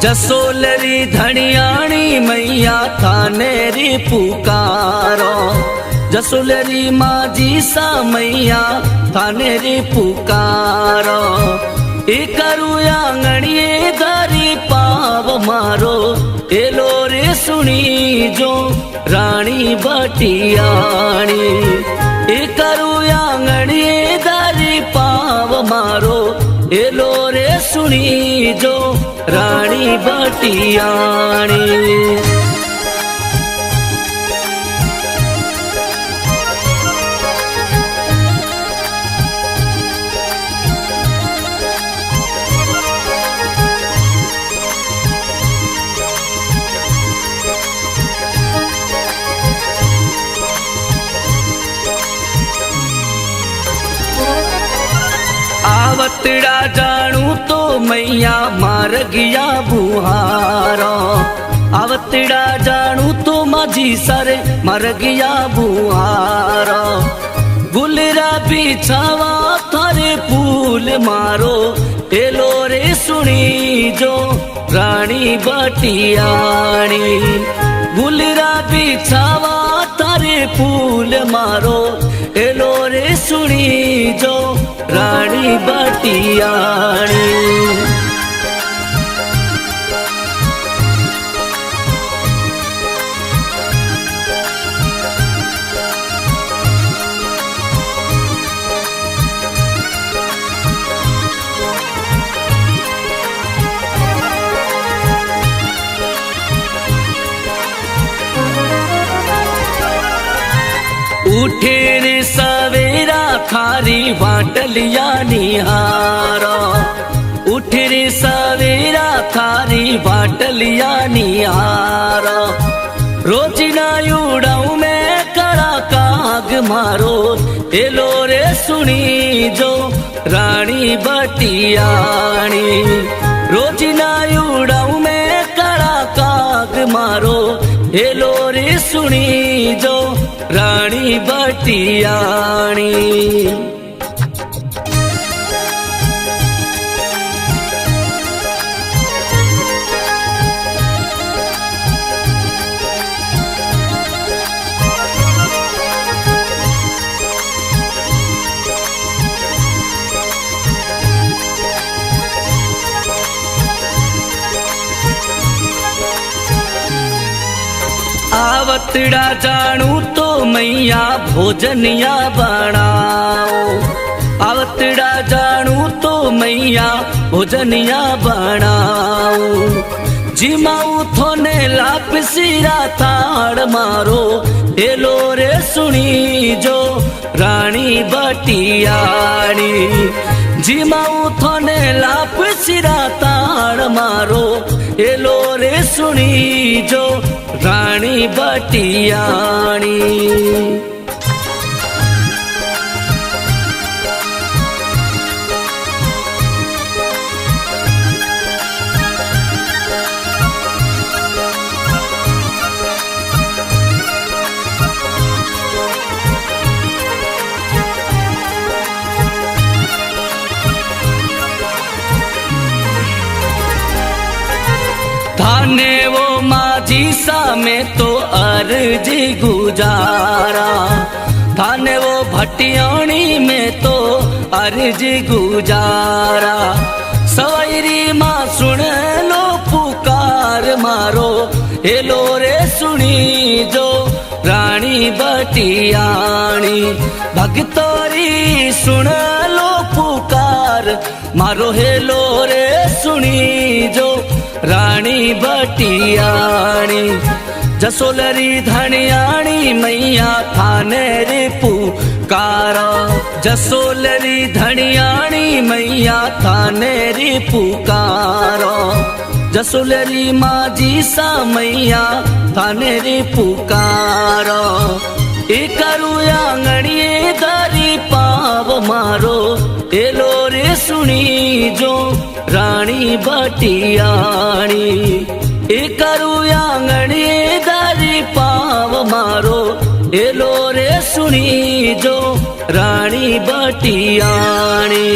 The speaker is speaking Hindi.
जसोलरी धनियाणी मैया थाने री पुकारो। जसोलरी माजी सा मैया थाने री पुकारो। ए करू आंगणिए दारी पाव मारो एलो रे सुनी जो रानी बटियाणी। ए करू आंगणिए दारी पाव मारो एलो रे सुनी जो रानी बटियाणी। आवतड़ा जानू तो मैया मार गया बुहारो। आवतड़ा जानू तो माझी सारे मर गया बुहारो। गुलरा बिछावा थारे फूल मारो एलो रे सुनी जो रानी बटियाणी। गुलरा बिछावा थारे फूल मारो एलो रे सुनी जो रानी बटियाणी। उठे रे सवेरा थारी बाटलिया निहारो। उठे रे सवेरा थारी बाटलिया निहारो। रोज ना उड़ाऊ मैं कड़ा काग मारो एलो रे सुनी जो रानी बटियाणी। रोज ना उड़ाऊ मैं कड़ा काग मारो एलो रे सुनी जो रानी बटियाणी। आवतड़ा जानू तो मैया भोजनिया बनाओ। आवतड़ा जानू तो मैया भोजनिया बनाओ। जिमाऊ थोने लापसीरा थाड़ मारो एलो रे सुनी जो रानी बटियाणी। जिमाऊ थोने लापसीरा ताड़ मारो एलो रे सुनी जो रानी बटियाणी। थाने वो माझी सा में तो अर्जी गुजारा। थाने वो भटियाणी में तो अर्जी गुजारा। सवैरी माँ सुन लो पुकार मारो एलो रे सुनी जो रानी बटियाणी। भगतोरी सुन लो पुकार मारो हेलो रे सुनी जो रानी बटियाणी। जसोलरी धनियाणी मैया थाने रे पुकारो। जसोलरी धनियाणी मैया थाने रे पुकारो। जसोलरी माजी सा मैया थाने रे पुकारो। ए करू आंगणिए दारी पाव मारो एलो रे सुनी जो रानी बटियाणी। ए करू आंगणिए दारी पाव मारो एलो रे सुनी जो रानी बटियाणी।